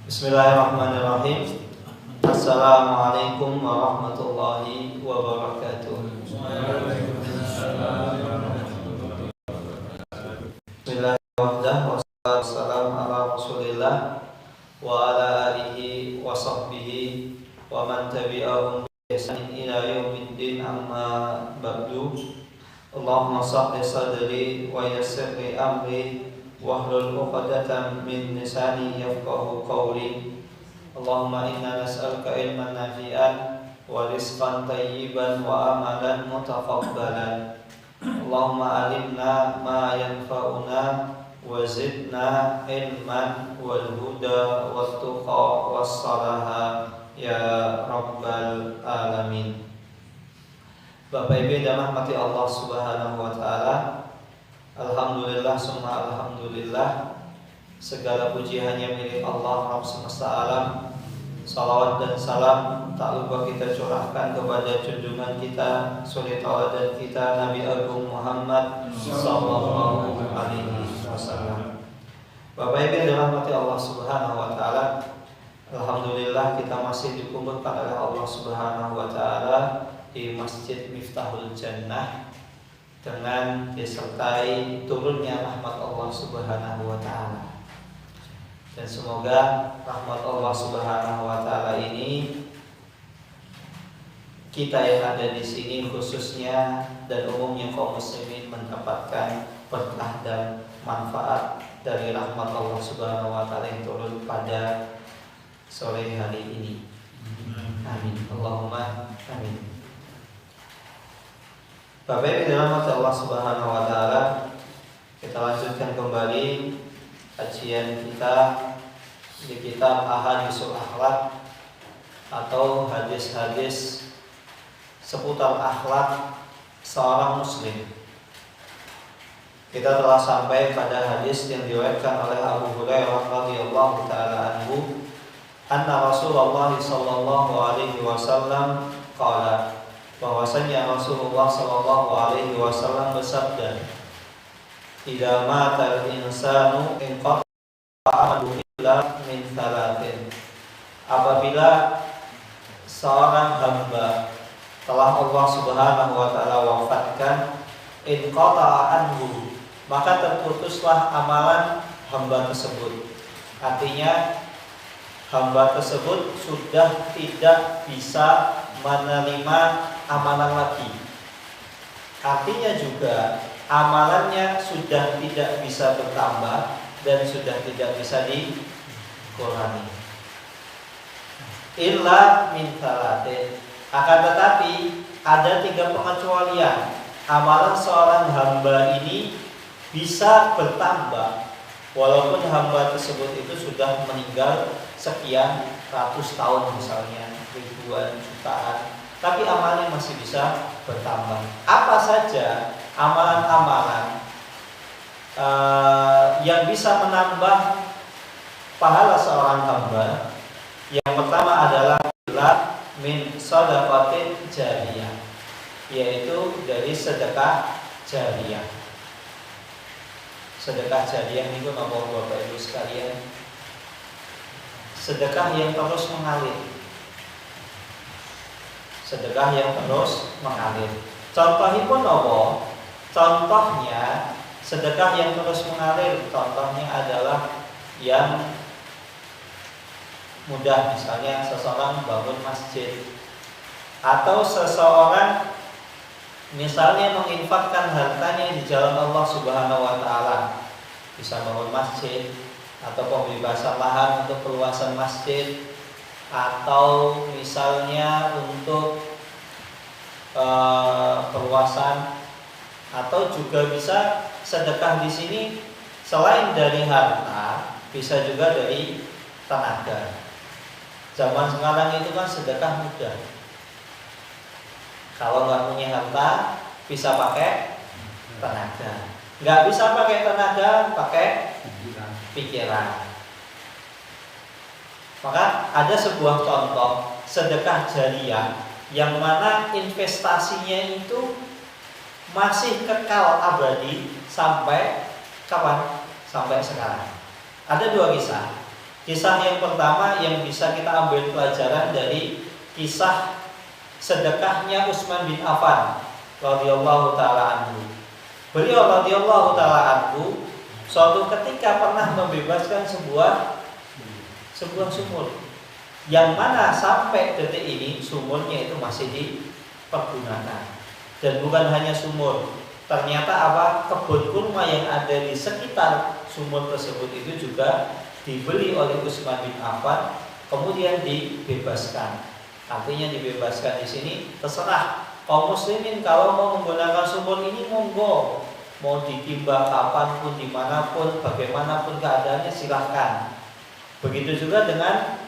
Bismillahirrahmanirrahim. Assalamualaikum warahmatullahi wabarakatuh. Bismillahirrahmanirrahim. Wassalamu ala Rasulillah wa ala alihi wa sahbihi wa man tabi'ahum bi ihsanin ila yaumiddin, amma ba'du. Allahumma shrah li sadri wa yassir li amri wahlul 'uqdatam min lisani yafqahu qawli. Allahumma inna nas'aluka ilman nafi'an wa rizqan thayyiban wa amalan mutaqabbalan. Allahumma alimna ma yanfa'una wa zidna ilman wal huda wat tuqa was salaha ya rabbal alamin. Bapak Ibu yang dirahmati Allah Subhanahu wa taala, alhamdulillah summa alhamdulillah, segala puji hanya milik Allah Rabb semesta alam. Salawat dan salam tak lupa kita curahkan kepada junjungan kita, suri tauladan kita, Nabi Agung Muhammad sallallahu alaihi wasallam. Bapak Ibu yang dirahmati Allah Subhanahu wa taala, alhamdulillah kita masih dikumpulkan oleh Allah Subhanahu wa taala di Masjid Miftahul Jannah dengan disertai turunnya rahmat Allah Subhanahu wa taala. Dan semoga rahmat Allah Subhanahu wa taala ini kita yang ada di sini khususnya dan umumnya kaum muslimin mendapatkan berkah dan manfaat dari rahmat Allah Subhanahu wa taala yang turun pada sore hari ini. Amin. Allahumma amin. Bapak Ibu dirahmati Allah Subhanahu wa taala, kita lanjutkan kembali kajian kita di kitab Ahaditsul Akhlaq atau hadis-hadis seputar akhlak seorang muslim. Kita telah sampai pada hadis yang diriwayatkan oleh Abu Hurairah radhiyallahu taala anhu, anna Rasulullah sallallahu alaihi wasallam qala, bahwasanya Rasulullah sallallahu alaihi wasallam bersabda, idza matal insanu inqata'a amaluhu illa min thalathin. Apabila seorang hamba telah Allah Subhanahu wa taala wafatkan, inqata'a anhu, maka terputuslah amalan hamba tersebut. Artinya hamba tersebut sudah tidak bisa menerima amalan lagi. Artinya juga amalannya sudah tidak bisa bertambah dan sudah tidak bisa dikurangi. Illa min thalatin. Akan tetapi ada 3 pengecualian. Amalan seorang hamba ini bisa bertambah walaupun hamba tersebut itu sudah meninggal sekian ratus tahun, misalnya ribuan, jutaan, tapi amalnya masih bisa bertambah. Apa saja amalan-amalan yang bisa menambah pahala seorang hamba? Yang pertama adalah min shadaqatin jariyah, yaitu dari sedekah jariyah. Sedekah jariyah itu nomor Bapak Ibu sekalian, sedekah yang terus mengalir. Sedekah yang terus mengalir. Contohipun apa? Contohnya sedekah yang terus mengalir. Contohnya adalah yang mudah, misalnya seseorang bangun masjid, atau seseorang misalnya menginfakkan hartanya di jalan Allah Subhanahu wa taala, bisa bangun masjid atau pembebasan lahan untuk perluasan masjid, atau misalnya untuk perluasan, atau juga bisa sedekah di sini selain dari harta, bisa juga dari tenaga. Zaman sekarang itu kan sedekah mudah. Kalau nggak punya harta, bisa pakai tenaga. Nggak bisa pakai tenaga, pakai pikiran. Maka ada sebuah contoh sedekah jariyah yang mana investasinya itu masih kekal abadi sampai kapan? Sampai sekarang. Ada 2 kisah. Kisah yang pertama yang bisa kita ambil pelajaran dari kisah sedekahnya Utsman bin Affan radhiyallahu taala anhu. Beliau radhiyallahu taala anhu suatu ketika pernah membebaskan sebuah sumur yang mana sampai detik ini sumurnya itu masih dipergunakan. Dan bukan hanya sumur, ternyata kebun kurma yang ada di sekitar sumur tersebut itu juga dibeli oleh Utsman bin Affan, kemudian dibebaskan. Artinya dibebaskan di sini terserah kaum muslimin kalau mau menggunakan sumur ini monggo, mau ditimba kapanpun, dimanapun, bagaimanapun keadaannya silahkan. Begitu juga dengan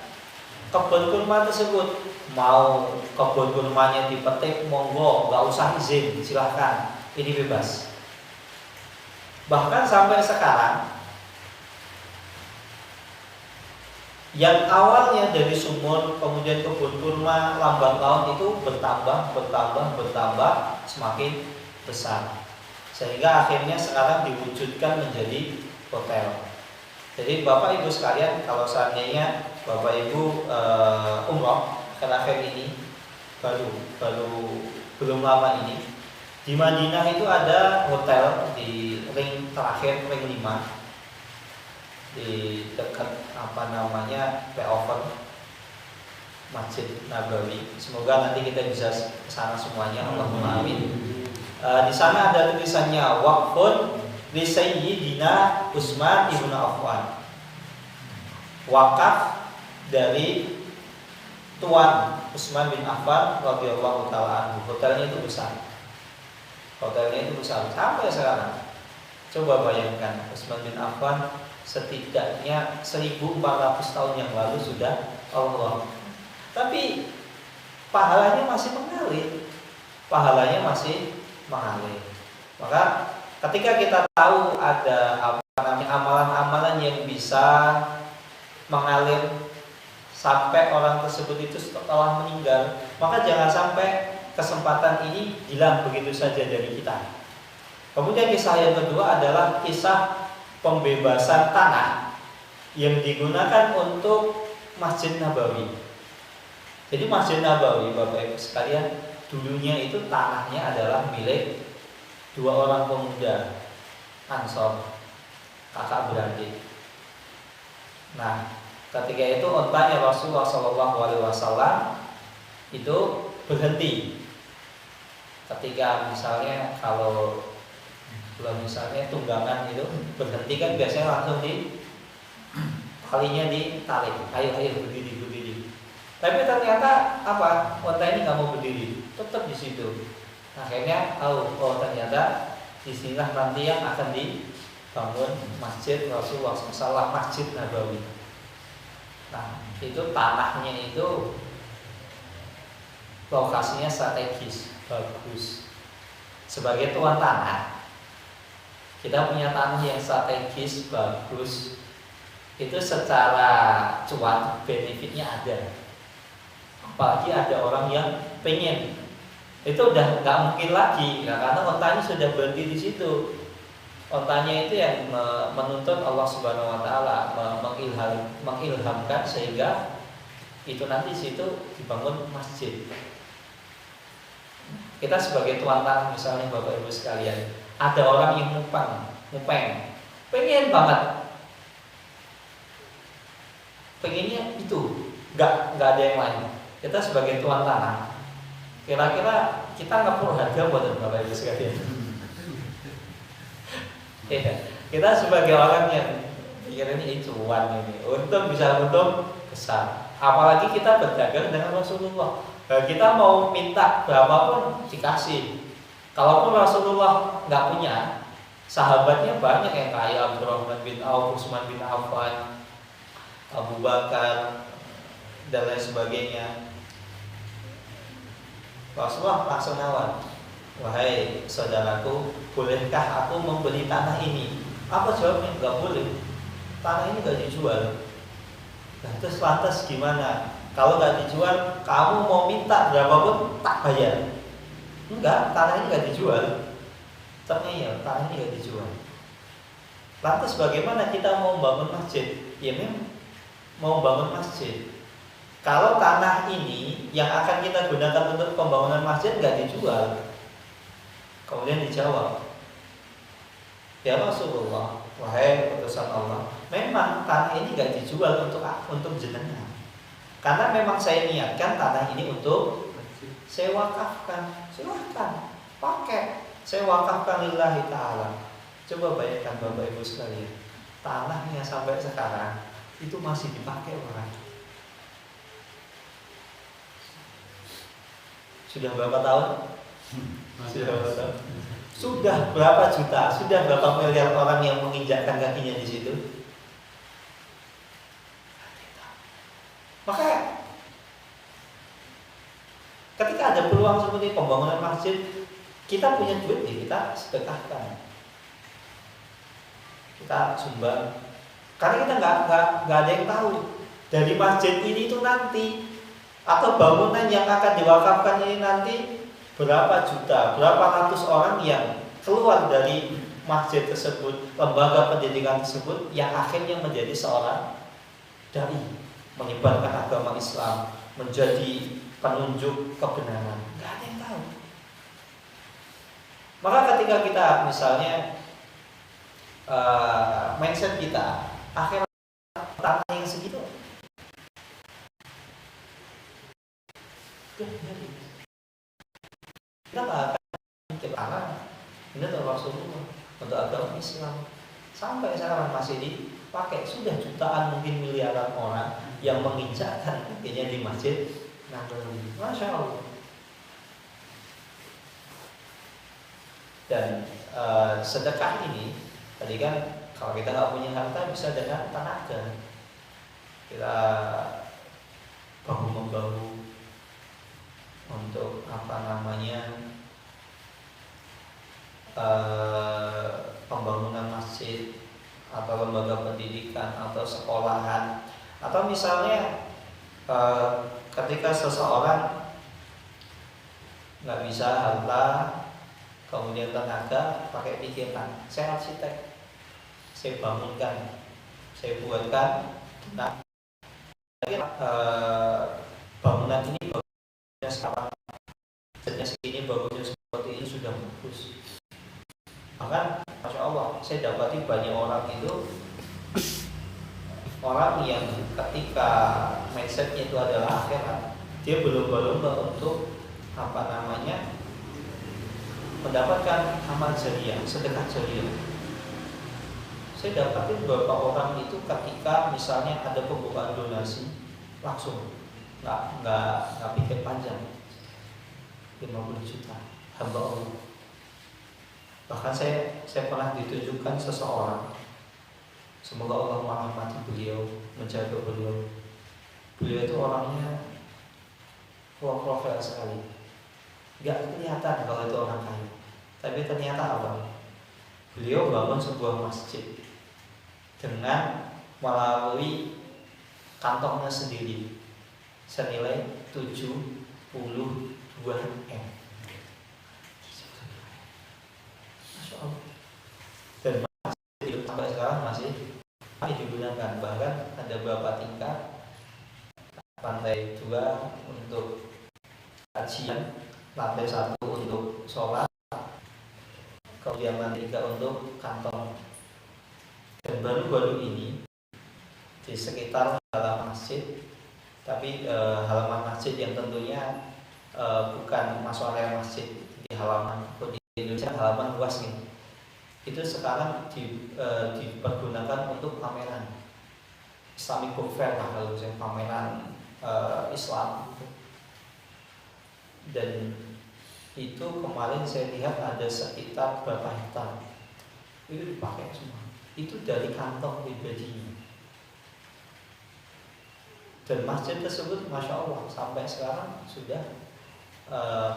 kebun kurma tersebut, mau kebun kurmanya dipetik monggo, nggak usah izin, silahkan, ini bebas. Bahkan sampai sekarang yang awalnya dari sumur kemudian kebun kurma lambat laun itu bertambah semakin besar, sehingga akhirnya sekarang diwujudkan menjadi hotel. Jadi Bapak Ibu sekalian, kalau seandainya Bapak Ibu umroh akhir-akhir ini belum lama ini di Madinah itu ada hotel di ring terakhir, ring 5, di dekat flyover Masjid Nabawi. Semoga nanti kita bisa ke sana semuanya. Allahumma amin. Di sana ada tulisannya waqfun li Sayyidina Utsman ibn Affan. Wakaf dari Tuan Utsman bin Affan radhiyallahu taala anhu. Hotelnya itu besar sampai sekarang. Coba bayangkan, Utsman bin Affan setidaknya 1400 tahun yang lalu sudah Allah. Tapi pahalanya masih mengalir. Maka ketika kita tahu ada amalan-amalan yang bisa mengalir sampai orang tersebut itu setelah meninggal, maka jangan sampai kesempatan ini hilang begitu saja dari kita. Kemudian kisah yang kedua adalah kisah pembebasan tanah yang digunakan untuk Masjid Nabawi. Jadi Masjid Nabawi, Bapak Ibu sekalian, dulunya itu tanahnya adalah milik 2 orang pemuda Ansor, kakak beradik. Nah, ketika itu ontanya Rasulullah SAW itu berhenti. Ketika misalnya kalau misalnya tunggangan itu berhenti kan biasanya langsung kalinya ditarik, ayo berdiri. Tapi ternyata onta ini nggak mau berdiri, tetap di situ. Akhirnya ternyata disinilah nanti yang akan dibangun Masjid Rasulullah SAW, Masjid Nabawi. Nah, itu tanahnya itu lokasinya strategis, bagus. Sebagai tuan tanah, kita punya tanah yang strategis, bagus. Itu secara cuan benefitnya ada. Apalagi ada orang yang pengen, itu udah nggak mungkin lagi, karena ontanya sudah berhenti di situ. Ontanya itu yang menuntut Allah Subhanahu Wa Taala, mengilhamkan sehingga itu nanti situ dibangun masjid. Kita sebagai tuan tanah misalnya Bapak Ibu sekalian, ada orang yang mupeng, pengen banget, pengennya itu, nggak ada yang lain. Kita sebagai tuan tanah, kira-kira kita nggak perlu harga buat Bapak Ibu sekalian. Ya, kita sebagai orang yang pikir ini cuan ini, untung bisa untung besar. Apalagi kita berdagang dengan Rasulullah. Nah, kita mau minta berapapun dikasih. Kalaupun Rasulullah nggak punya, sahabatnya banyak yang kaya, Abdurrahman bin Auf, Utsman bin Affan, Abu Bakar dan lain sebagainya. Rasulullah langsung nawar, wahai saudaraku, bolehkah aku membeli tanah ini? Apa jawabnya? Nggak boleh. Tanah ini nggak dijual. Nah, terus lantas gimana? Kalau nggak dijual, kamu mau minta berapapun tak bayar. Enggak, tanah ini nggak dijual. Ternyata tanah ini nggak dijual. Lantas bagaimana kita mau membangun masjid? Ya memang mau bangun masjid. Kalau tanah ini yang akan kita gunakan untuk pembangunan masjid nggak dijual, kemudian dijawab, ya Rasulullah, wahai utusan Allah, memang tanah ini nggak dijual untuk jenengan, karena memang saya niatkan tanah ini untuk saya wakafkan. Silahkan pakai, saya wakafkan lillahi ta'ala. Coba bayangkan Bapak Ibu sekalian, tanahnya sampai sekarang itu masih dipakai orang. Sudah berapa tahun? Sudah berapa juta? Sudah berapa miliar orang yang menginjakkan kakinya di situ? Maka ketika ada peluang seperti pembangunan masjid, kita punya duit nih, kita sedekahkan, kita sumbang. Karena kita nggak ada yang tahu dari masjid ini tuh nanti, atau bangunan yang akan diwakafkan ini nanti, berapa juta, berapa ratus orang yang keluar dari masjid tersebut, lembaga pendidikan tersebut, yang akhirnya menjadi seorang dai, menyebarkan agama Islam, menjadi penunjuk kebenaran. Gak ada yang tahu. Maka ketika kita misalnya mindset kita akhirnya tanah yang segitu, kita nggak akan mikir tanah ini untuk Rasulullah, untuk agama Islam. Sampai sekarang masih dipakai. Sudah jutaan, mungkin miliaran orang yang menginjakkan kakinya di masjid Nabawi. Masya Allah. Dan sedekah ini tadi kan, kalau kita nggak punya harta bisa dengan tenaga. Kita bahu-membahu untuk pembangunan masjid atau lembaga pendidikan atau sekolahan, atau misalnya ketika seseorang nggak bisa harta kemudian tenaga, pakai pikiran, saya arsitek, saya bangunkan, saya buatkan, nah bangunan ini bagusnya sekarang, segini bagusnya seperti ini, sudah bagus. Bahkan Masya Allah, saya dapati banyak orang itu, orang yang ketika mindsetnya itu adalah akhirat, dia berlomba-lomba untuk mendapatkan amal jariah, sedekah jariah. Saya dapatin beberapa orang itu ketika misalnya ada pembukaan donasi, langsung nggak pikir panjang, 50 juta, hamba Allah. Bahkan saya pernah ditunjukkan seseorang, semoga Allah merahmati beliau, menjaga beliau. Beliau itu orangnya low profile sekali, nggak kelihatan kalau itu orang kaya, tapi ternyata apa? Beliau bangun sebuah masjid dengan melalui kantongnya sendiri senilai 72 M. Masya Allah. Dan masjid sampai sekarang masih digunakan, bahkan ada beberapa tingkat, lantai 2 untuk kajian, lantai 1 untuk sholat, kemudian lantai 3 untuk kantong. Dan baru-baru ini di sekitar halaman masjid, tapi halaman masjid yang tentunya bukan masuk area masjid, di halaman di Indonesia halaman luas nih, itu sekarang dipergunakan untuk pameran Islamic Book Fair lah, kalau misalnya pameran Islam. Dan itu kemarin saya lihat ada sekitar berapa hektar itu dipakai semua, itu dari kantong pribadinya. Dan masjid tersebut Masya Allah sampai sekarang sudah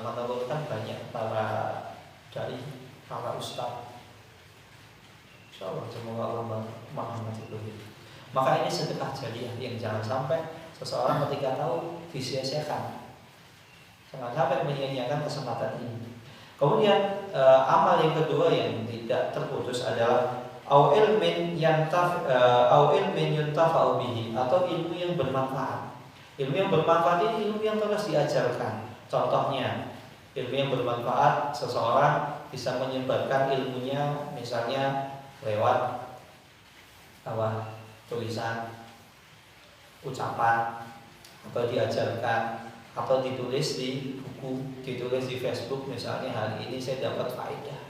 menelurkan banyak para dai, para ustaz. Insya Allah, semoga Allah merahmati beliau. Maka ini sedekah jariah yang jangan sampai seseorang ketika tahu disia-siakan, jangan sampai menyia-nyiakan kesempatan ini. Kemudian amal yang kedua yang tidak terputus adalah au ilmin yuntafa'u bihi, atau ilmu yang bermanfaat. Ilmu yang bermanfaat ini ilmu yang terus diajarkan. Contohnya, ilmu yang bermanfaat, seseorang bisa menyebarkan ilmunya misalnya lewat tulisan, ucapan, atau diajarkan, atau ditulis di buku, ditulis di Facebook. Misalnya hari ini saya dapat faedah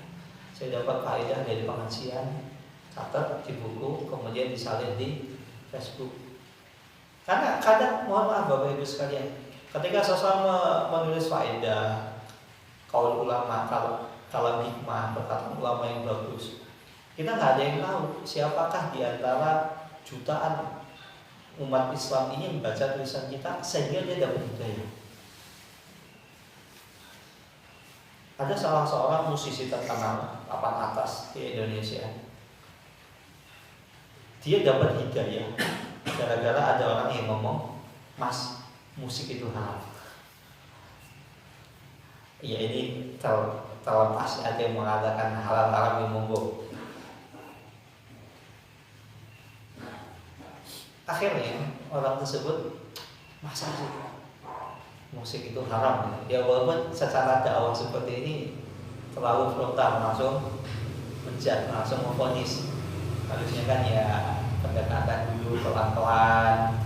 dari pengajian, catat di buku, kemudian disalin di Facebook. Karena kadang, mohon maaf Bapak Ibu sekalian, ketika seseorang menulis faedah, kaul ulama, kalam hikmah, perkataan ulama yang bagus, kita nggak ada yang tahu siapakah di antara jutaan umat Islam ini membaca tulisan kita sehingga dia dapat hidayah. Ada salah seorang musisi terkenal papan atas di Indonesia. Dia dapat hidayah gara-gara ada orang yang ngomong, "Mas, musik itu haram." Ya ini terlepas, ada yang mengatakan halal haram yang monggo. Akhirnya orang tersebut, masa sih musik itu haram? Ya walaupun secara dakwah seperti ini terlalu frontal, langsung menjat, langsung memvonis. Harusnya kan ya pendekatan dulu pelan-pelan.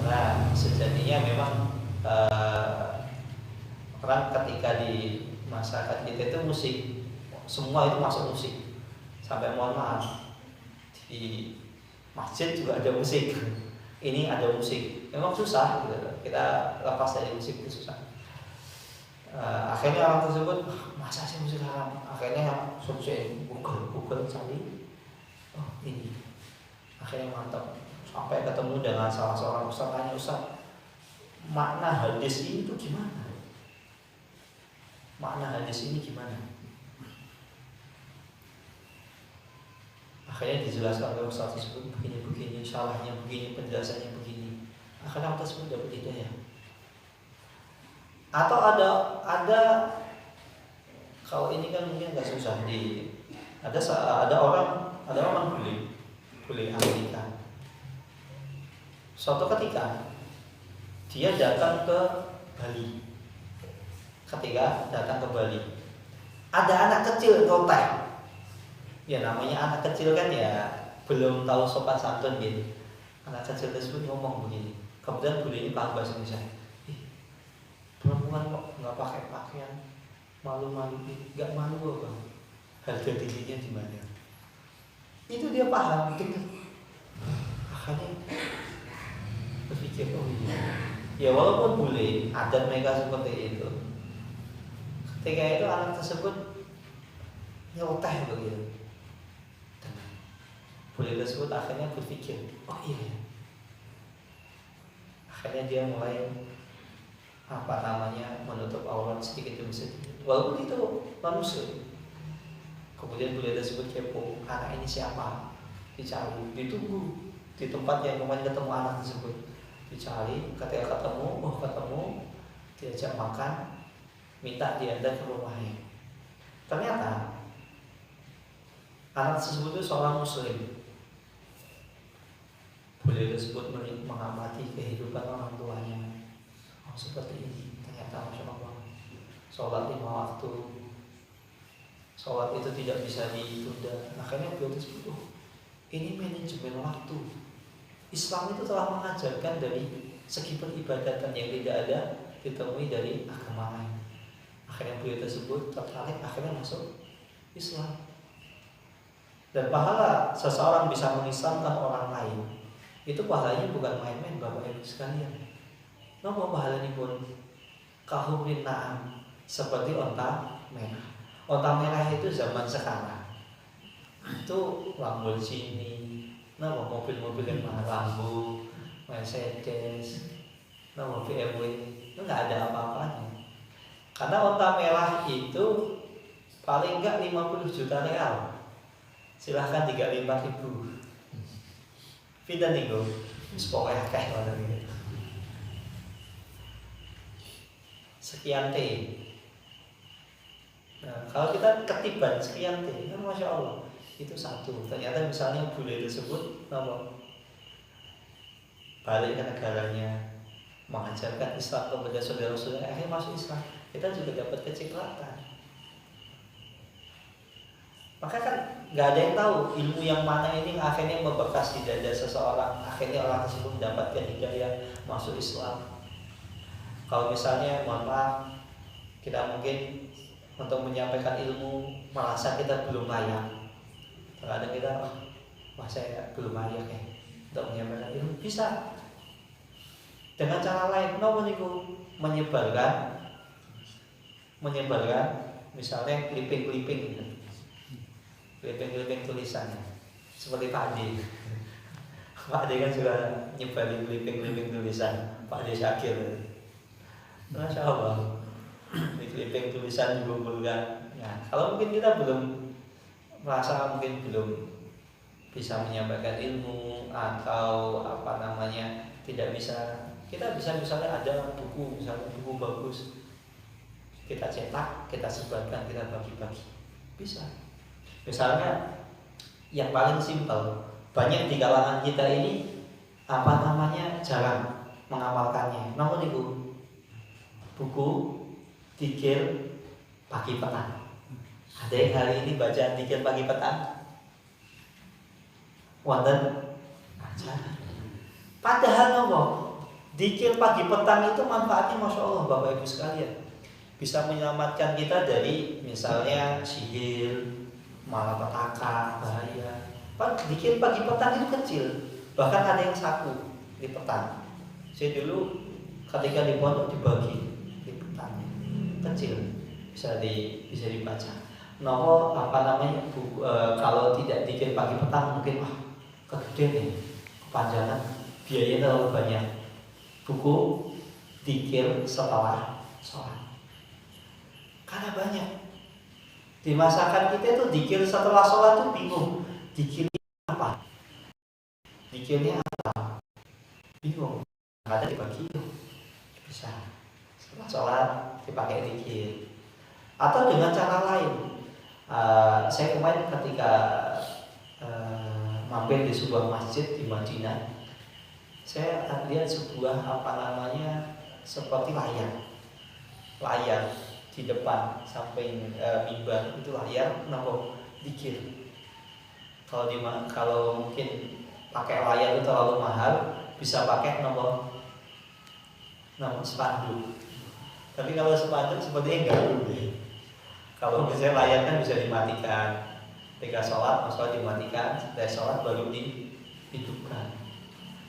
Nah sejatinya memang orang ketika di masyarakat kita itu musik, semua itu masuk musik. Sampai mohon maaf, di masjid juga ada musik, ini ada musik, memang susah gitu. Kita lepas dari musik itu susah. Akhirnya orang tersebut, masa sih musik haram? Akhirnya searching Google cari, oh ini, akhirnya mantap, sampai ketemu dengan salah seorang ustaz. Tanya, "Ustaz, makna hadis ini tuh gimana? Makna hadis ini gimana?" Akhirnya dijelaskan oleh ustaz tersebut, begini, salahnya begini, penjelasannya begini. Akhirnya orang tersebut dapat hidayah. Atau ada kalau ini kan mungkin agak susah ada orang bule Amerika. Suatu ketika dia datang ke Bali. Ketika datang ke Bali, ada anak kecil ngoteh. Ya namanya anak kecil kan ya belum tahu sopan santun gitu. Anak kecil tersebut ngomong begini. Kemudian bule ini paham bahasa Indonesia. Perempuan kok nggak pakai pakaian, malu-malu, nggak malu apa? Harga dirinya di mana? Itu dia paham gitu. Akhirnya berpikir, oh iya. Ya walaupun bule, adat mereka seperti itu. Ketika itu anak tersebut nyeloteh begitu. Bule tersebut akhirnya berpikir, oh iya. Akhirnya dia mulai menutup aurat sedikit demi sedikit. Walaupun itu manusia. Kemudian bule tersebut kepo, anak ini siapa? Dicari, ditunggu di tempat yang kemarin ketemu anak tersebut. Dicari, ketika ketemu, diajak makan, minta diantar ke rumahnya. Ternyata anak tersebut itu seorang muslim. Bule tersebut mengamati kehidupan orang tuanya. Oh seperti ini, ternyata Masya Allah. Sholat 5 waktu, sholat itu tidak bisa ditunda. Akhirnya beliau tersebut, ini manajemen waktu. Islam itu telah mengajarkan dari segi peribadatan yang tidak ada ditemui dari agama lain. Akhirnya beliau tersebut tertarik, akhirnya masuk Islam. Dan pahala seseorang bisa mengislamkan orang lain, itu pahalanya bukan main-main Bapak Ibu sekalian. Napa pahalanya pun kahumrin na'am, seperti onta merah. Onta merah itu zaman sekarang itu Lamborghini, mobil-mobil yang mahal, Lambo, Mercedes, BMW, itu nggak ada apa-apanya. Karena onta merah itu paling enggak 50 juta real. Silahkan 35.000. Pindah nih gue, pokoknya kayak mana gitu. Sekian T. Nah, kalau kita ketiban sekian T, kan Masya Allah. Itu satu. Ternyata misalnya bule tersebut balik ke negaranya, mengajarkan Islam kepada saudara-saudara, akhirnya masuk Islam, kita juga dapat kecipratan. Maka kan nggak ada yang tahu ilmu yang mana ini akhirnya membekas di dada seseorang, akhirnya orang tersebut mendapatkan hidayah masuk Islam. Kalau misalnya mohon maaf, kita mungkin untuk menyampaikan ilmu merasa kita belum layak. Terkadang kita saya belum layak ya untuk menyampaikan ilmu. Bisa dengan cara lain, menyebarkan misalnya clipping gitu. Clipping tulisannya seperti Pak Ade. Pak Ade kan juga nyebarin clipping tulisan Pak Ade Syakir. Masya Allah, clipping tulisan dikumpulkan. Nah, kalau mungkin kita belum merasa mungkin belum bisa menyampaikan ilmu atau tidak bisa, kita bisa misalnya ada buku, misalnya buku bagus, kita cetak, kita sebarkan, kita bagi-bagi, bisa. Misalnya yang paling simpel, banyak di kalangan kita ini jarang mengamalkannya. Namun itu buku Dzikir pagi petang. Ada yang hari ini baca Dzikir pagi petang? Wonten acara. Padahal Dzikir pagi petang itu manfaatnya Masya Allah Bapak Ibu sekalian, bisa menyelamatkan kita dari misalnya sihir, malapetaka, bahaya. Dzikir pagi petang itu kecil, bahkan ada yang saku di petang. Saya dulu ketika di pondok dibagi di petang, kecil, bisa dibaca. Kalau tidak dzikir pagi petang mungkin kegedean nih, kepanjangan, biayanya terlalu banyak. Buku dzikir setelah sholat, karena banyak. Di masyarakat kita itu dzikir setelah sholat tuh bingung, dzikirnya apa? Bingung. Ada dibagi, bisa setelah sholat dipakai dzikir, atau dengan cara lain. Saya kemarin ketika mampir di sebuah masjid di Madinah, saya lihat sebuah seperti layar di depan samping mimbar itu layar dzikir. Kalau mungkin pakai layar itu terlalu mahal, bisa pakai spanduk. Tapi kalau spanduk sepertinya enggak boleh. Kalau misalnya layar kan bisa dimatikan, ketika sholat dimatikan, setelah sholat baru dihidupkan,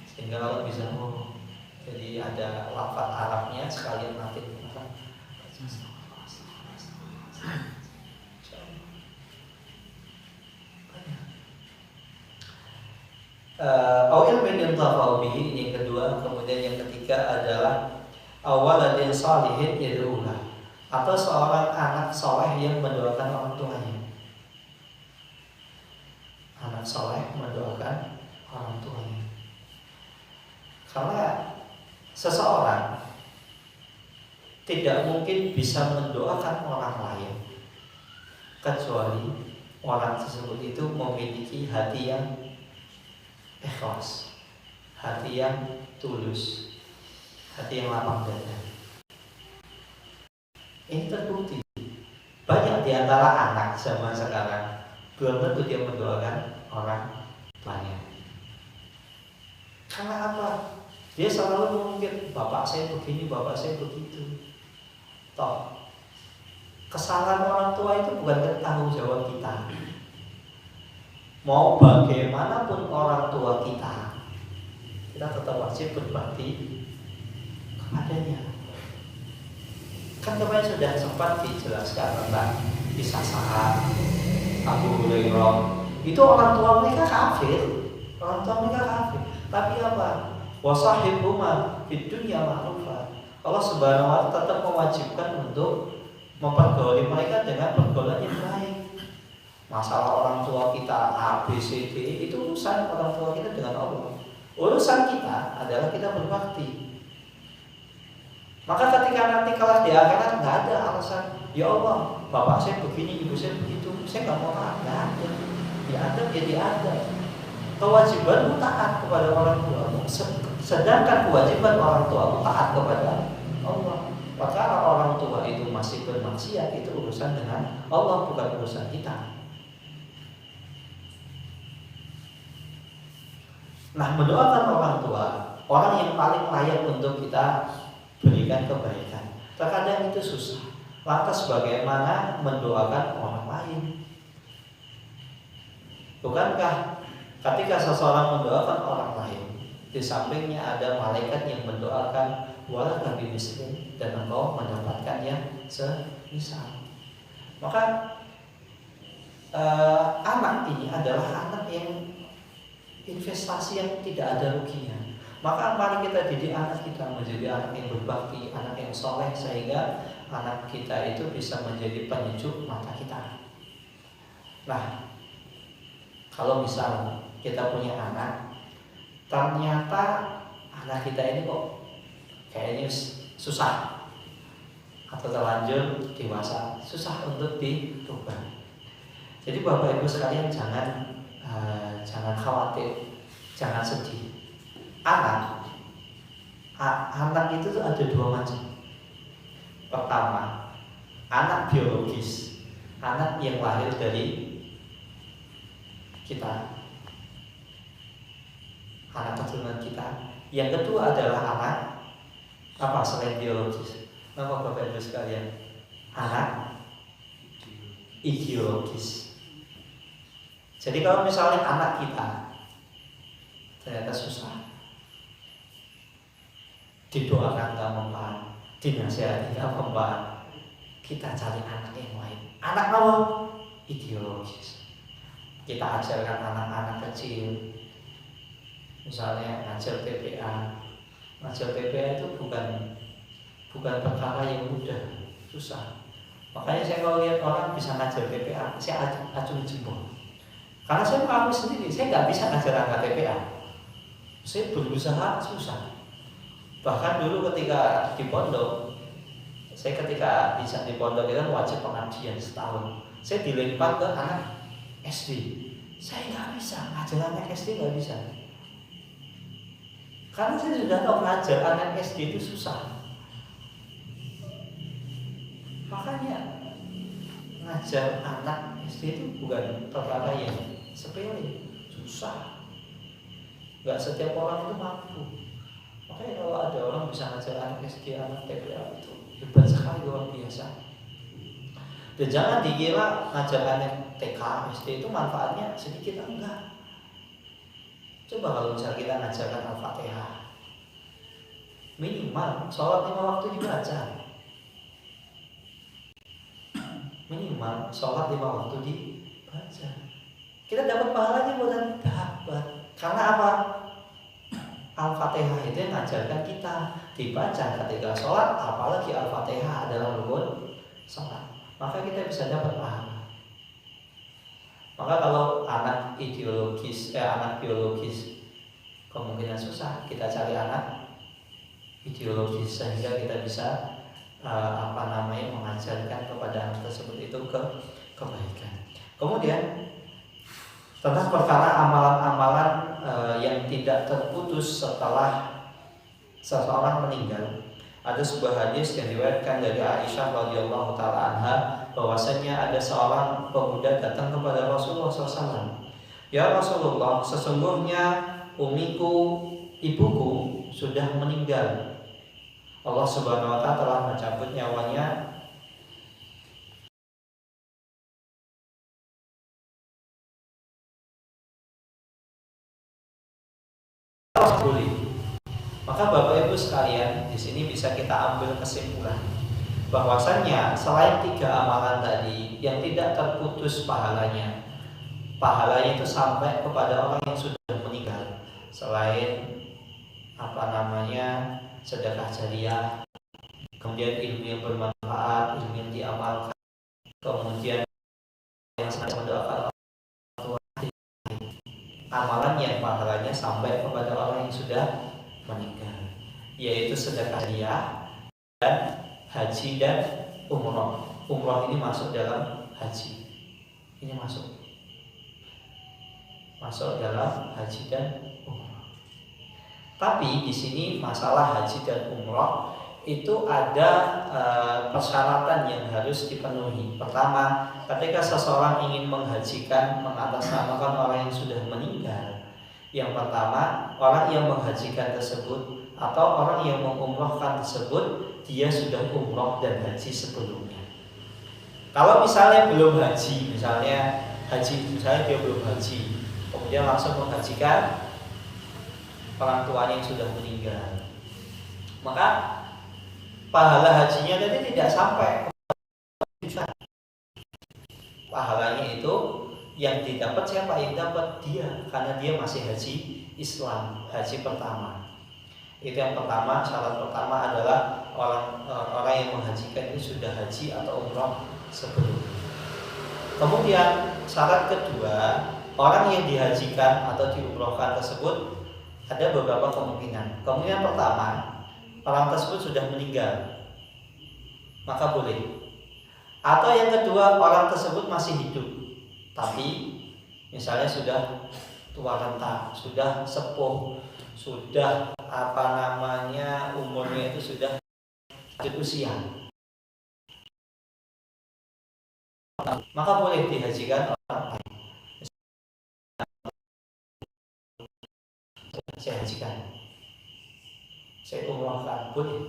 sehingga kalau bisa jadi ada lafaz Arabnya sekalian matiin. Ini yang kedua. Kemudian yang ketiga adalah awaladin salihin yad'ulah, atau seorang anak soleh yang mendoakan orang tuanya. Anak soleh mendoakan orang tuanya. Karena seseorang tidak mungkin bisa mendoakan orang lain kecuali orang tersebut itu memiliki hati yang ikhlas, hati yang tulus, hati yang lapang dada. Ini terbukti banyak di antara anak zaman sekarang belum tentu dia mendoakan orang tuanya. Karena apa? Dia selalu mungkin bapak saya begini, bapak saya begitu. Kesalahan orang tua itu bukan tanggung jawab kita. Mau bagaimanapun orang tua kita tetap wajib berbakti kepadanya. Kan kemarin sudah sempat dijelaskan tentang kisah Sa'ad, Abu Hurairah. Itu orang tua mereka kafir, tapi apa? Wasahibhuma fid dunya ma'rufa. Allah Subhanahu wa ta'ala tetap mewajibkan untuk mempergauli mereka dengan pergaulan yang baik. Masalah orang tua kita A, B, C, D itu urusan orang tua kita dengan Allah. Urusan kita adalah kita berbakti. Maka ketika nanti kalau di akhirat nggak ada alasan, ya Allah, bapak saya begini, ibu saya begitu, saya nggak mau taat, nggak ada. diadab ya diadab. Kewajibanmu taat kepada orang tuamu, sedangkan kewajiban orang tuamu taat kepada Allah. Maka orang tua itu masih bermaksiat, itu urusan dengan Allah, bukan urusan kita. Nah, mendoakan orang tua, orang yang paling layak untuk kita berikan kebaikan, terkadang itu susah. Lantas bagaimana mendoakan orang lain? Bukankah ketika seseorang mendoakan orang lain, di sampingnya ada malaikat yang mendoakan walaka bimiskin, dan engkau mendapatkannya semisal. Maka anak ini adalah anak yang investasi yang tidak ada ruginya. Maka mari kita didik anak kita menjadi anak yang berbakti, anak yang soleh, sehingga anak kita itu bisa menjadi penyejuk mata kita. Nah, kalau misal kita punya anak, ternyata anak kita ini kok kayaknya susah atau terlanjur dewasa, susah untuk dirubah. Jadi Bapak Ibu sekalian jangan khawatir, jangan sedih. Anak itu tuh ada dua macam. Pertama, anak biologis, anak yang lahir dari kita, anak keturunan kita. Yang kedua adalah anak apa selain biologis? Nama Bapak Ibu sekalian, anak ideologis. Jadi kalau misalnya anak kita ternyata susah, didoakan nggak mempan, dinasihati nggak mempan, kita cari anak yang lain. Anak apa? Ideologis. Kita ajarkan anak-anak kecil, misalnya ngajar TPA. Ngajar TPA itu bukan perkara yang mudah, susah. Makanya saya kalau lihat orang bisa ngajar TPA, saya acung jempol. Karena saya mengakui sendiri, saya nggak bisa ngajar anak TPA. Saya berusaha susah. Bahkan dulu ketika di pondok, saya ketika bisa di pondok itu kan wajib pengabdian setahun. Saya dilempar ke anak SD. Saya nggak bisa ngajar anak SD, nggak bisa. Karena saya sudah tahu ngajar anak SD itu susah. Makanya ngajar anak SD itu bukan perkara yang sepele, susah. Nggak setiap orang itu mampu. Makanya kalau ada orang bisa ngajar anak SD, anak TPA itu hebat sekali, luar biasa. Dan jangan dikira ngajar anak TK, SD itu manfaatnya sedikit, enggak. Coba kalau misalnya kita ngajarkan Al-Fatihah, minimal sholat 5 waktu dibaca. Minimal sholat 5 waktu dibaca. Kita dapat pahalanya bukan dapat. Karena apa? Al-Fatihah itu yang ngajarkan kita dibaca ketika sholat, apalagi Al-Fatihah adalah rukun sholat. Maka kita bisa dapat pahala. Maka kalau anak ideologis, anak biologis kemungkinan susah, kita cari anak ideologis sehingga kita bisa mengajarkan kepada anak tersebut itu kebaikan. Kemudian tentang perkara amalan-amalan yang tidak terputus setelah seseorang meninggal. Ada sebuah hadis yang diriwayatkan dari Aisyah radhiyallahu taala anha, bahwasanya ada seorang pemuda datang kepada Rasulullah SAW. Ya Rasulullah, sesungguhnya umiku, ibuku sudah meninggal. Allah Subhanahu wa taala telah mencabut nyawanya. Maka Bapak Ibu sekalian, di sini bisa kita ambil kesimpulan bahwasannya selain 3 amalan tadi yang tidak terputus pahalanya itu sampai kepada orang yang sudah meninggal. Selain sedekah jariah, kemudian ilmu yang bermanfaat, ilmu yang diamalkan, kemudian yang sangat mendoakan orang tua, amalan yang pahalanya sampai kepada orang yang sudah meninggal, yaitu sedekah jariah dan haji dan umroh. Umroh ini masuk dalam haji, ini masuk. masuk dalam haji dan umroh. Tapi di sini masalah haji dan umroh itu ada persyaratan yang harus dipenuhi. Pertama, ketika seseorang ingin menghajikan mengatasnamakan orang yang sudah meninggal, yang pertama, orang yang menghajikan tersebut atau orang yang mengumrohkan tersebut dia sudah umroh dan haji sebelumnya. Kalau misalnya belum haji, misalnya dia belum haji, kemudian langsung menghajikan orang tuanya yang sudah meninggal, maka pahala hajinya tadi tidak sampai. Pahalanya itu yang didapat siapa? Yang dapat dia, karena dia masih haji Islam, haji pertama. Itu yang pertama. Syarat pertama adalah orang yang menghajikan ini sudah haji atau umroh sebelumnya. Kemudian syarat kedua, orang yang dihajikan atau diumrohkan tersebut ada beberapa kemungkinan. Kemungkinan pertama, orang tersebut sudah meninggal, maka boleh. Atau yang kedua, orang tersebut masih hidup, tapi misalnya sudah tua renta, sudah sepuh, sudah umurnya itu sudah usia, maka boleh dihajikan orang lain. Saya hajikan, saya umrohkan, boleh.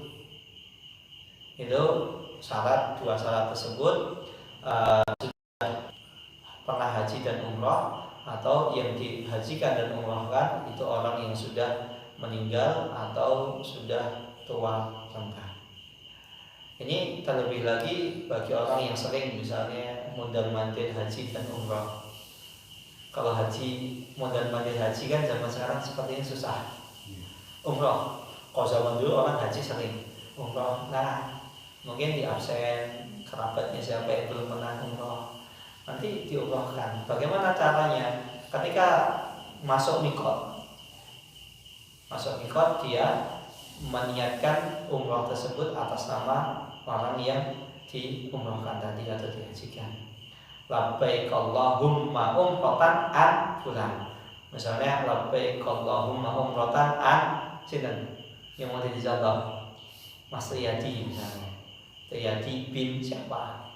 Itu dua syarat tersebut sudah pernah haji dan umroh, atau yang dihajikan dan umrohkan itu orang yang sudah meninggal atau sudah tua renta. Ini terlebih lagi bagi orang yang sering misalnya mondar-mandir haji dan umroh. Kalau haji, mondar-mandir haji kan zaman sekarang sepertinya susah. Umroh, kalau zaman dulu orang haji sering, umroh nah mungkin di absen kerabatnya siapa yang belum pernah umroh, nanti diumrohkan. Bagaimana caranya? Ketika masuk mikot dia meniatkan umroh tersebut atas nama orang yang diumrohkan tadi atau dihajikan. Labbaik Allahumma umrotan an fulan. Misalnya labbaik Allahumma umrotan an sinten yang mau dicontoh, Mas Riyadi misalnya, Riyadi bin siapa.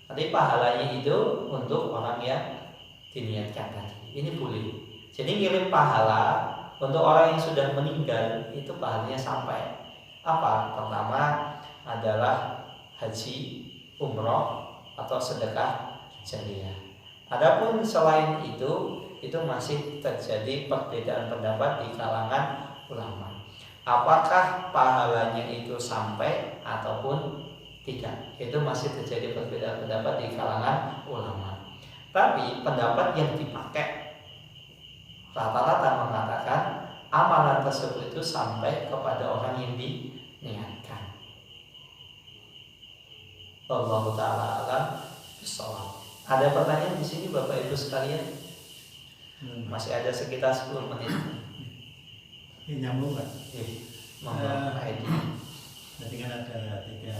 Nanti pahalanya itu untuk orang yang diniatkan tadi. Ini boleh. Jadi ngirim pahala untuk orang yang sudah meninggal itu pahalanya sampai. Apa? Pertama adalah haji, umroh, atau sedekah jariyah. Adapun selain itu masih terjadi perbedaan pendapat di kalangan ulama. Apakah pahalanya itu sampai ataupun tidak? Itu masih terjadi perbedaan pendapat di kalangan ulama. Tapi pendapat yang dipakai rata-rata mengatakan amalan tersebut itu sampai kepada orang yang diniatkan. Allah Ta'ala alam bisawab. Ada pertanyaan di sini Bapak Ibu sekalian? Masih ada sekitar 10 menit. Ini nyambung kan? Pak Edi. Berarti kan ada tiga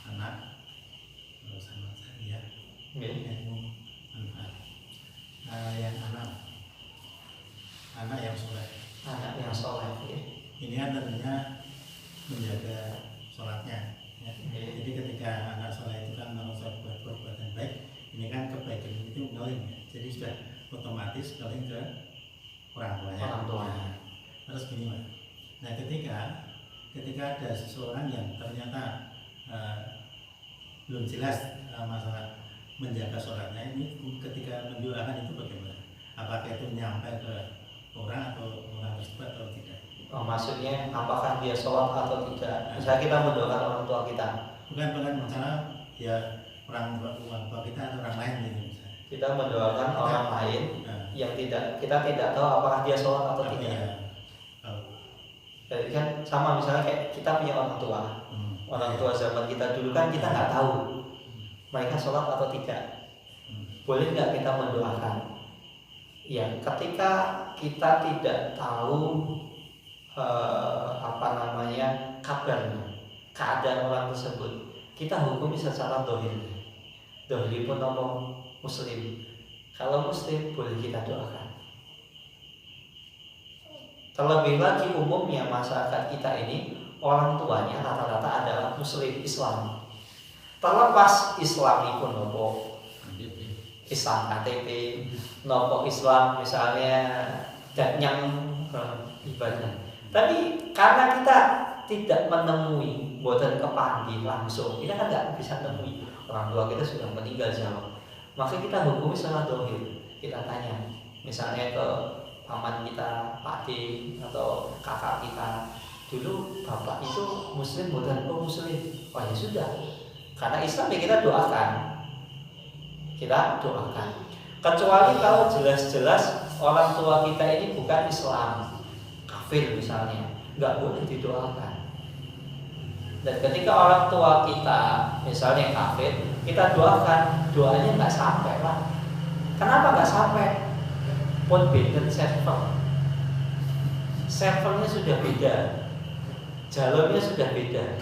anak, terus anak saya, yang manfaat. Yang anak yang soleh. Anak yang soleh. Ini kan tentunya menjaga sholatnya. Ya. Jadi ketika anak soleh itu kan melakukan perbuatan baik, ini kan kebaikan itu mengalir. Jadi sudah otomatis ngalir ke orang tuanya. Terus gini Mas. Nah ketika ada seseorang yang ternyata belum jelas masalah menjaga sholatnya, ini ketika mendoakan itu bagaimana? Apakah itu nyampe ke orang atau orang tersebut atau tidak? Oh, maksudnya apakah dia sholat atau tidak? Misalnya kita mendoakan orang tua kita. Bukan misalnya ya orang tua kita atau orang lain gitu misalnya. Kita mendoakan orang lain yang kita tidak tahu apakah dia sholat atau tidak. Ya. Jadi kan sama misalnya kayak kita punya orang tua. Orang tua zaman kita dulu kan kita nggak tahu mereka sholat atau tidak. Boleh nggak kita mendoakan? Ya, ketika kita tidak tahu kabarnya, keadaan orang tersebut, kita hukumi secara dohir. Dohir pun apa? Muslim. Kalau muslim boleh kita doakan. Terlebih lagi umumnya masyarakat kita ini orang tuanya rata-rata adalah muslim Islam. Terlepas Islam itu nopo Islam KTP, nopo Islam misalnya yang ibadah. Tapi karena kita tidak menemui, buatan kepanggil langsung, kita kan nggak bisa temui orang tua kita sudah meninggal jauh. Maka kita hukumi secara dohir. Kita tanya, misalnya ke paman kita, Pak D atau kakak kita, dulu bapak itu muslim bukan? Oh muslim. Oh ya sudah. Karena Islam ya kita doakan. Kita doakan. Kecuali kalau jelas-jelas orang tua kita ini bukan Islam, kafir misalnya, nggak boleh didoakan. Dan ketika orang tua kita misalnya kafir, kita doakan, doanya nggak sampai lah. Kenapa nggak sampai? Pun beda servernya sudah beda, jalurnya sudah beda.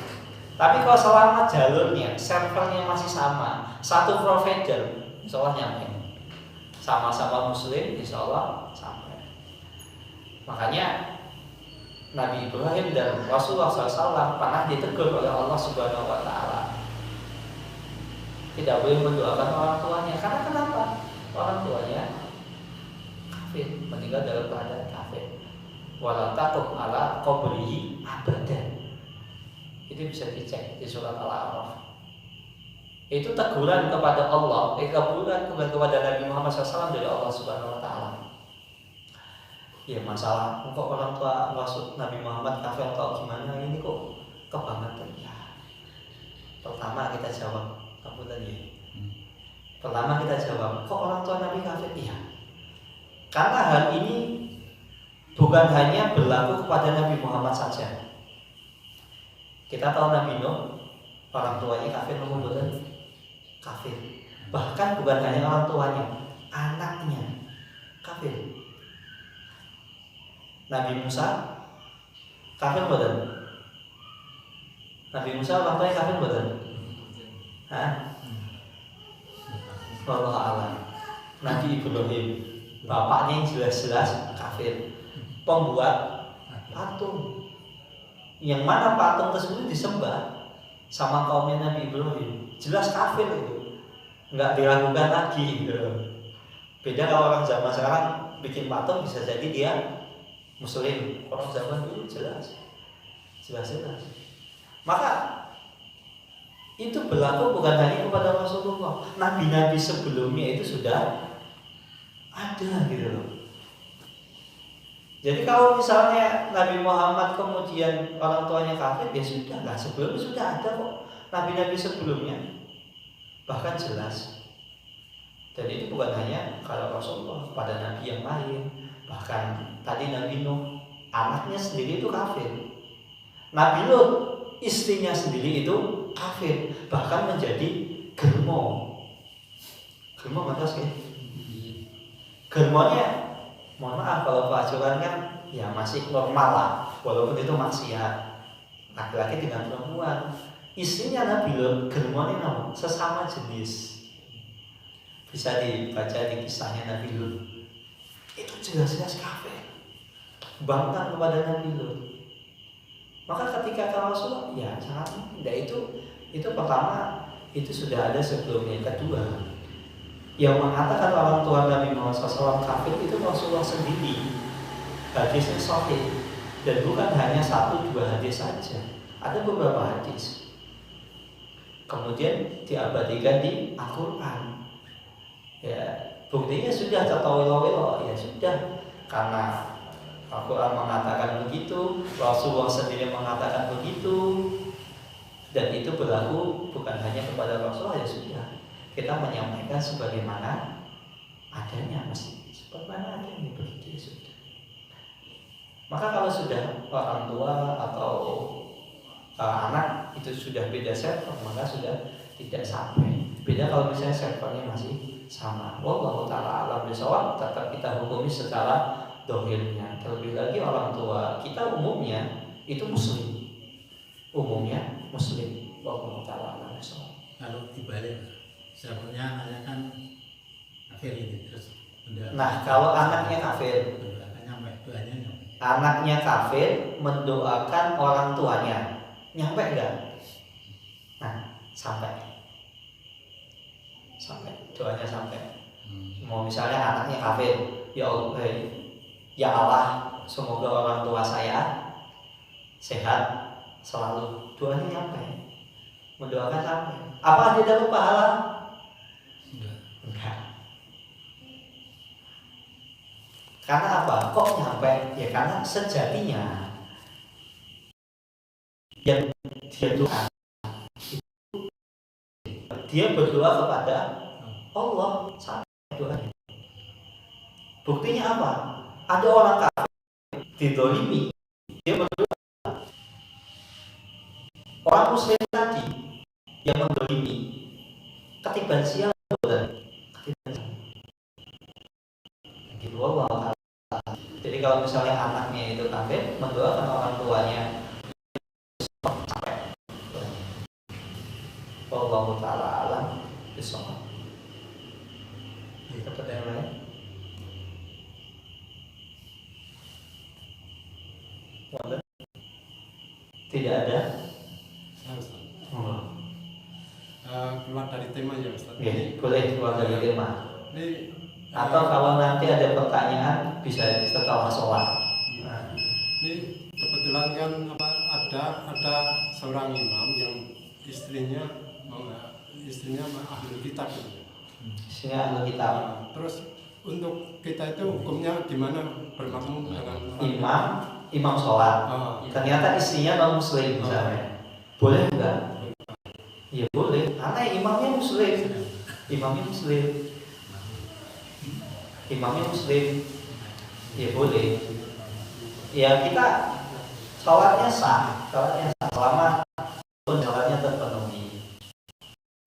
Tapi kalau selama jalurnya, servernya masih sama, satu provider, insya Allah nyampe. Sama-sama muslim, insya Allah sampai. Makanya Nabi Ibrahim dan Rasulullah SAW pernah ditegur oleh Allah Subhanahu Wa Taala. Tidak boleh mendoakan orang tuanya. Karena kenapa? Orang tuanya kafir, meninggal dalam keadaan kafir. Wala taqum ala qabrihi abadan. Itu bisa dicek di surat Al-A'raf. Itu teguran kepada Allah, teguran kepada Nabi Muhammad SAW dari Allah Subhanahu Wa Taala. Ya masalah, kok orang tua maksud Nabi Muhammad kafir atau gimana ini kok kebangetan ya. Pertama kita jawab, kamu tadi. Pertama kita jawab, kok orang tua Nabi kafir? Iya. Karena hal ini bukan hanya berlaku kepada Nabi Muhammad saja. Kita tahu Nabi Nuh, orang tuanya kafir atau bukan? Kafir. Bahkan bukan hanya orang tuanya, anaknya kafir. Nabi Musa kafir bukan? Nabi Musa orang tuanya kafir bukan? Hah? Wallahu a'lam. Nabi Ibrahim bapaknya yang jelas-jelas kafir, pembuat patung, yang mana patung tersebut disembah sama kaumnya Nabi Ibrahim, jelas kafir itu, nggak diragukan lagi gitu. Beda kalau orang zaman sekarang bikin patung bisa jadi dia muslim, orang zaman dulu jelas. Maka itu berlaku bukan hanya kepada Rasulullah, nabi-nabi sebelumnya itu sudah ada gitu loh. Jadi kalau misalnya Nabi Muhammad kemudian orang tuanya kafir, ya sudah lah, sebelumnya sudah ada kok nabi-nabi sebelumnya, bahkan jelas. Dan itu bukan hanya kalau Rasulullah, pada nabi yang lain. Bahkan tadi Nabi Nuh, anaknya sendiri itu kafir. Nabi Lut, istrinya sendiri itu kafir, bahkan menjadi germo. Germo atas ya. Germonya, mohon maaf kalau pelajaran kan ya masih normal lah, walaupun itu maksiat. Laki-laki dengan perempuan. Istrinya Nabi Lut, germonya nama sesama jenis. Bisa dibaca di kisahnya Nabi Lut. Itu jelas-jelas kafir, bangkang kepada Nabi Lut. Maka ketika kalau Rasulullah, ya sangat tidak itu pertama itu sudah ada sebelumnya. Kedua, yang mengatakan orang tua Nabi Muhammad SAW kafir itu Rasulullah sendiri. Hadisnya sahih, dan bukan hanya 1-2 hadis saja, ada beberapa hadis. Kemudian diabadikan di Al-Quran. Ya, buktinya sudah tertawil-wil, ya sudah, karena Al-Quran mengatakan begitu, Rasulullah sendiri mengatakan begitu, dan itu berlaku bukan hanya kepada Rasulullah, ya sudah, kita menyampaikan sebagaimana adanya, mesti sebagaimana adanya, begitu ya sudah. Maka kalau sudah orang tua atau anak itu sudah beda server, maka sudah tidak sampai. Beda kalau misalnya servernya masih sama. Wallahu ta'ala alam bisawab, tetap kita hukumi secara dohirnya. Terlebih lagi orang tua kita umumnya itu muslim, umumnya muslim. Wallahu ta'ala alam. Kalau dibalik, sebenarnya anaknya kan kafir gitu, terus Nah, kalau anaknya kafir, mendoakan nyampe, doanya nyampe. anaknya kafir mendoakan orang tuanya, nyampe enggak? Nah, sampai doanya sampai. Mau misalnya anaknya kafir, ya Allah, ya Allah, semoga orang tua saya sehat selalu, doanya nyampe, mendoakan sampai. Apa dia dapat pahala? Enggak. Karena apa? Kok nyampe? Ya karena sejatinya yang dia doa, dia berdoa kepada Allah sampai doanya. Buktinya apa? Ada orang kafir didolimi, dia berdoa. Orang muslim tadi yang mendolimi ketiban sial, ketiban sial. Gitu Allah. Jadi kalau misalnya anaknya itu kafir, mendoakan orang tuanya sampai. Wallahu ta'ala alam bisawab. Dapat yang lain? Tidak ada. Keluar dari tema ya Ustaz. Oke, boleh keluar dari tema. Ini Atau kalau nanti ada pertanyaan bisa setelah sholat. Ini kebetulan kan ada seorang imam yang istrinya ahli kitab gitu. Istrinya ahli kitab. Terus untuk kita itu hukumnya gimana bermakmum dengan imam sholat. Ternyata istrinya non muslim misalnya. Boleh enggak? Ya boleh, karena imamnya muslim. Imamnya muslim. Ya boleh. Ya kita sholatnya sah selama sholatnya terpenuhi.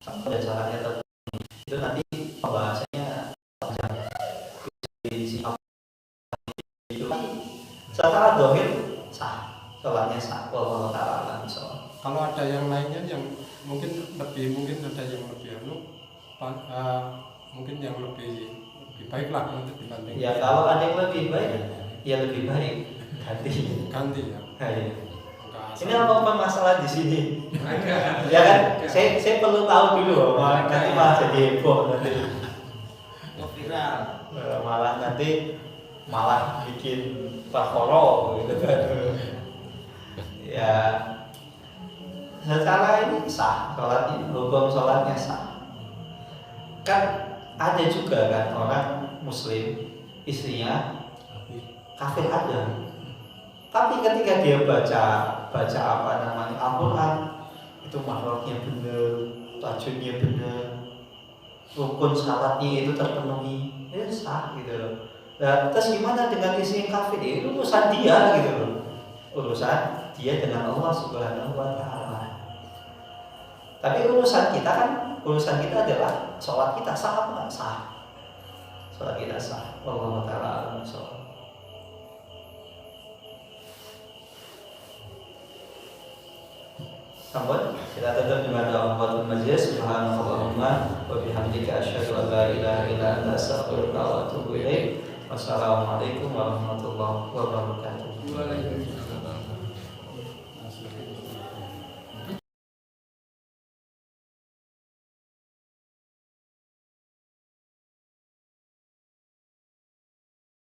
Sampai sholatnya terpenuhi. Itu nanti pembahasannya panjang. Itu secara dohir sah, sholatnya sah. Wallahu ta'ala alam. Kalau ada yang lainnya yang mungkin ada yang lebih mungkin yang lebih baik lah untuk dibanding. Ya kalau ada yang lebih baik, ya lebih baik ganti ya. Ini apa masalah di sini? Ya kan, saya perlu tahu dulu, nanti malah jadi heboh nanti. Viral. Malah nanti bikin pakoro gitu kan. Ya. Secara ini sah, hukum sholatnya sah. Kan ada juga kan orang muslim istrinya kafir ada. Tapi ketika dia baca apa namanya Al-Quran, itu makhluknya benar, tajwidnya benar, rukun syaratnya itu terpenuhi, ya sah gitu loh. Nah, terus gimana dengan istri yang kafir? Itu urusan dia gitu loh. Urusan dia dengan Allah Subhanahu wa Ta'ala. Tapi urusan kita adalah sholat kita sah apa nggak sah? Sholat kita sah. Wallahu ta'ala a'lam bishawab. Sampun, kita tutup dengan doa kafatul majlis. Subhanallahumma wa bihamdika asyhadu an la ilaha illa anta astaghfiruka wa atubu ilaik. Wassalamualaikum warahmatullahi wabarakatuh. Waalaikumsalam.